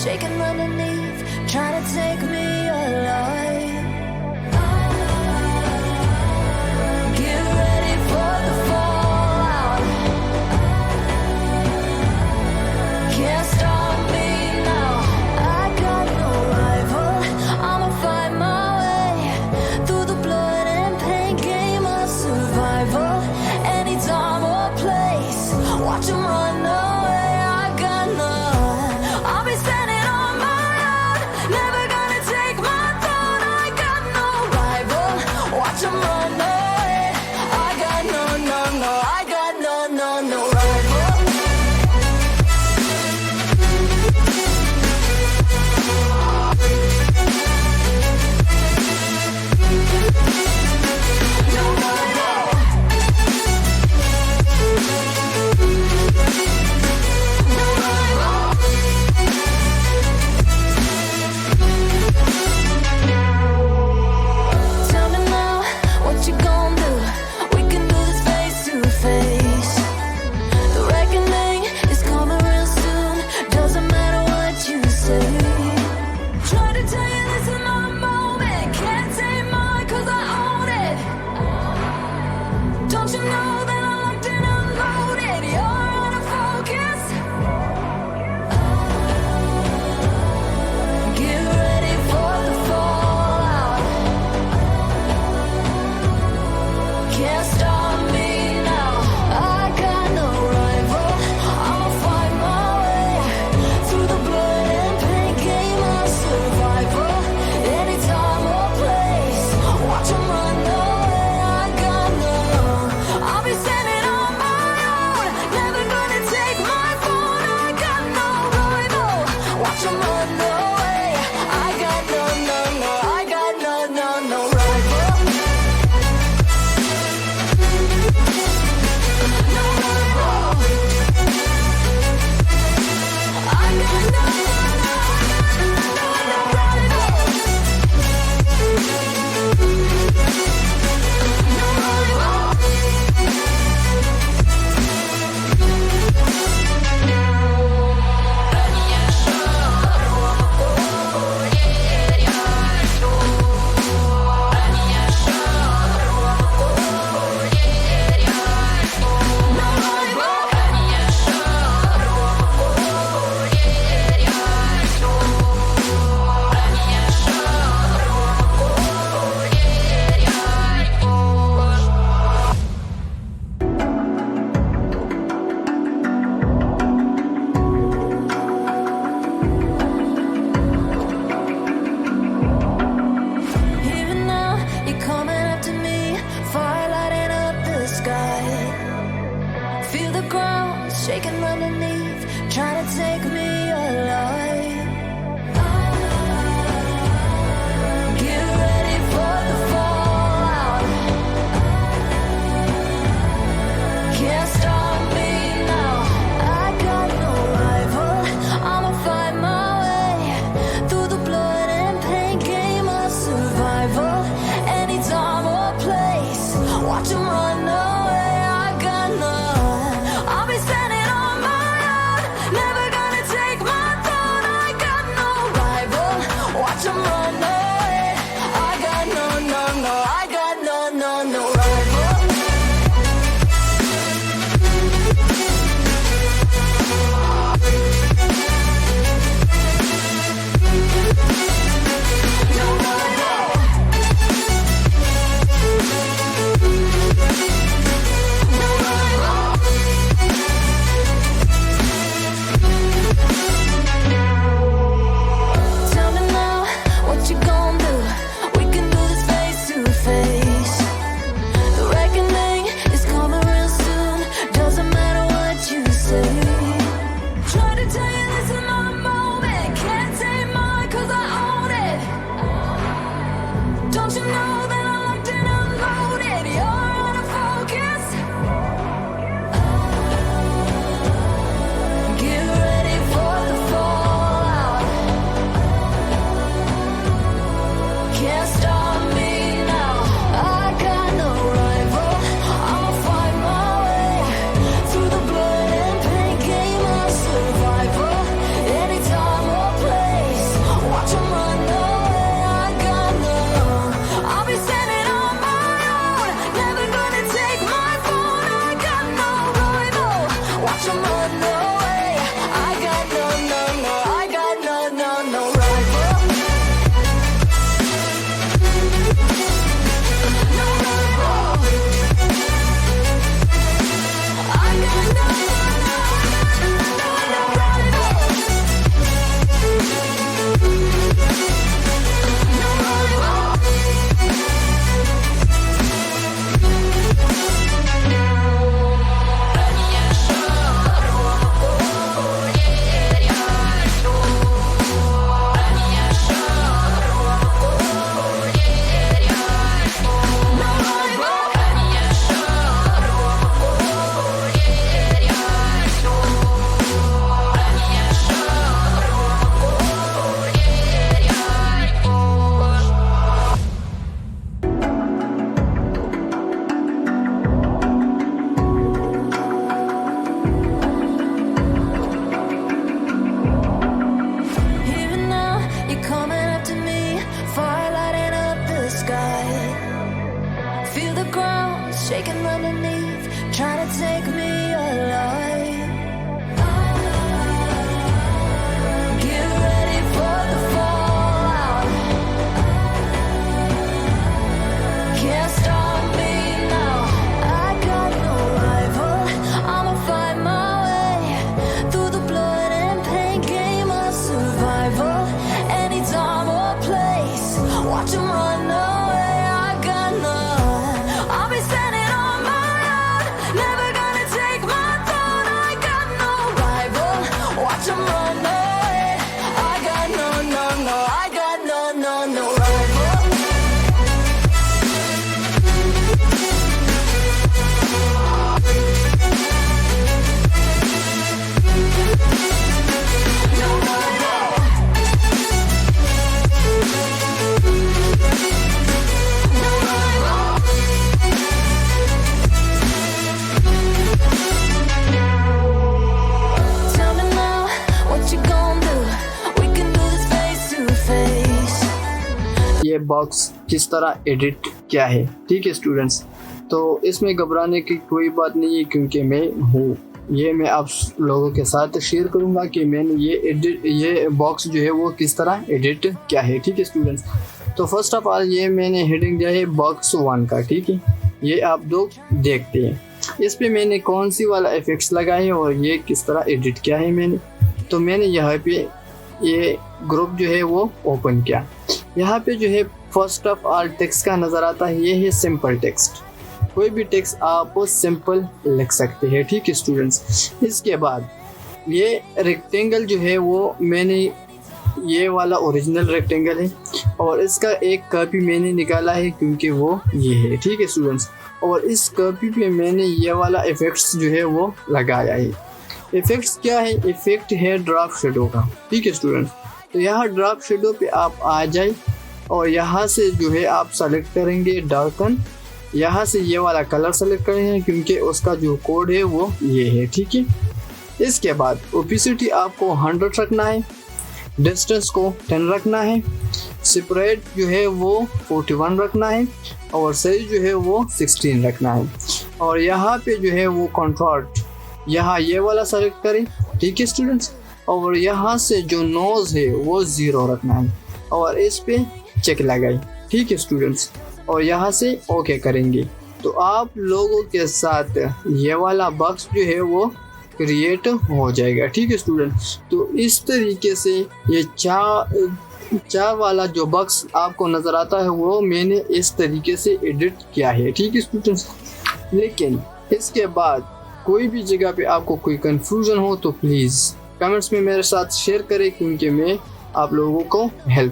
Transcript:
shaking underneath, trying to take me alive. Get ready for the fallout. Can't stop me now. I got no rival. I'ma find my way through the blood and pain game of survival. Anytime or place, watch 'em run away. I got none. I'll be standing on my own, never gonna take my throne. I got no rival. Watch 'em run away. I got no, no, no. I got no, no, no rival. No rival. No rival. Tell me now, what you gon' do? We can do this face to face. The reckoning is coming real soon. Doesn't matter what you say. Try to tell you this is my moment. Can't take mine 'cause I own it. Don't you know that I'm locked and unloaded? You're out of focus. Get ready for the fallout. Can't stop me now. I got no rival. I'ma find my way through the blood and pain game of survival. Anytime or place, watch 'em run away. I got none. I'll be standing on my own, never gonna take my phone. I got no rival. Watch 'em run away. I got no, no, no. I got no, no, no rival. No rival. I got no, no, no rival. No rival. No rival. Even now, you're coming after me, fire lighting up the sky. Feel the ground shaking underneath, trying to take me alive. Get ready for the fallout. Can't stop me now. I got no rival. I'ma find my way through the blood and pain game of survival. Anytime or place, watch 'em run away. I got none. I'll be standing on my own, never gonna take my throne. I got no rival. Watch 'em run away. I got no, no, no. I got no, no, no rival. No rival. shaking underneath, trying to take me alive. Get ready for the fallout. Can't stop me now. I got no rival. I'ma fight my way through the blood and pain game of survival. Any time or place, watch 'em run away. I got none. I'll be standing on my own, never gonna take my throne. I got no rival. Watch 'em run away. I got no, no, no. I got no, no, no rival. No rival. No rival. Tell me now, what you gonna do? We can do this face to face. ये box किस तरह edit क्या है, ठीक है students. तो इसमें घबराने की कोई बात नहीं है, क्योंकि मैं हूँ, ये मैं आप लोगों के साथ शेयर करूँगा कि मैंने ये बॉक्स जो है वो किस तरह एडिट क्या है, ठीक है स्टूडेंट्स। तो फर्स्ट ऑफ ऑल ये मैंने हेडिंग दिया है बॉक्स 1 का, ठीक है। ये आप लोग देखते हैं, इस पे मैंने कौन सी वाला इफेक्ट्स लगाए और ये किस तरह एडिट किया है मैंने। तो मैंने यहाँ पे ये ग्रुप जो है वो ओपन किया। यहाँ पे जो है फर्स्ट ऑफ ऑल टेक्स्ट का नज़र आता है, ये है सिंपल टेक्स्ट। कोई भी टेक्स्ट आप सिंपल लिख सकते हैं, ठीक है स्टूडेंट्स। इसके बाद ये रेक्टेंगल जो है वो मैंने, ये वाला ओरिजिनल रेक्टेंगल है और इसका एक कॉपी मैंने निकाला है क्योंकि वो ये है, ठीक है स्टूडेंट्स। और इस कॉपी पे मैंने ये वाला इफेक्ट्स जो है वो लगाया है। इफेक्ट्स क्या है? इफेक्ट है ड्रॉप शेडो का, ठीक है स्टूडेंट्स। तो यहाँ ड्रॉप शेडो पे आप आ जाए और यहाँ से जो है आप सेलेक्ट करेंगे डार्कन। यहाँ से ये वाला कलर सेलेक्ट करेंगे क्योंकि उसका जो कोड है वो ये है, ठीक है। इसके बाद ओपेसिटी आपको 100 रखना है, डिस्टेंस को 10 रखना है, सेपरेट जो है वो 41 रखना है और साइज जो है वो 16 रखना है। और यहाँ पे जो है वो कंट्रास्ट, यहाँ ये वाला सेलेक्ट करें, ठीक है स्टूडेंट्स। और यहाँ से जो नोज है वो 0 रखना है और इस पे चेक लगाए, ठीक है स्टूडेंट्स। और यहाँ से ओके करेंगे तो आप लोगों के साथ ये वाला बॉक्स जो है वो क्रिएट हो जाएगा, ठीक है स्टूडेंट्स। तो इस तरीके से ये चार वाला जो बॉक्स आपको नज़र आता है वो मैंने इस तरीके से एडिट किया है, ठीक है स्टूडेंट्स। लेकिन इसके बाद कोई भी जगह पे आपको कोई कंफ्यूजन हो तो प्लीज़ कमेंट्स में मेरे साथ शेयर करें, क्योंकि मैं आप लोगों को हेल्प